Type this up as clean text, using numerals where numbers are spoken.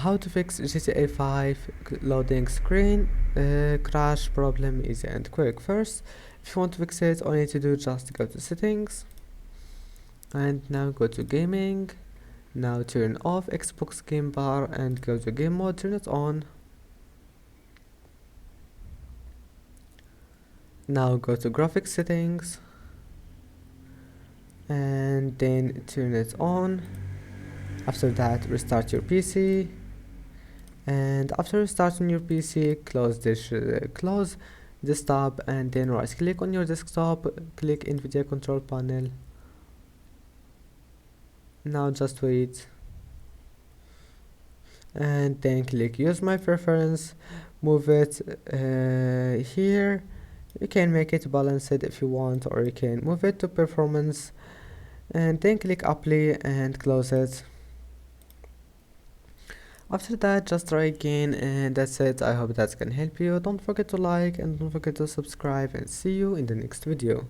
how to fix GTA 5 loading screen crash problem easy and quick. First, if you want to fix it, all you need to do just go to settings and now go to gaming. Now turn off Xbox game bar and go to game mode, turn it on. Now go to graphics settings and then turn it on. After that, restart your PC, and after restarting your PC, close this tab and then right click on your desktop, click NVIDIA control panel. Now just wait and then click use my preference, move it here. You can make it balanced if you want, or you can move it to performance and then click apply and close it. After that, just try again, and that's it. I hope that can help you. Don't forget to like and don't forget to subscribe, and see you in the next video.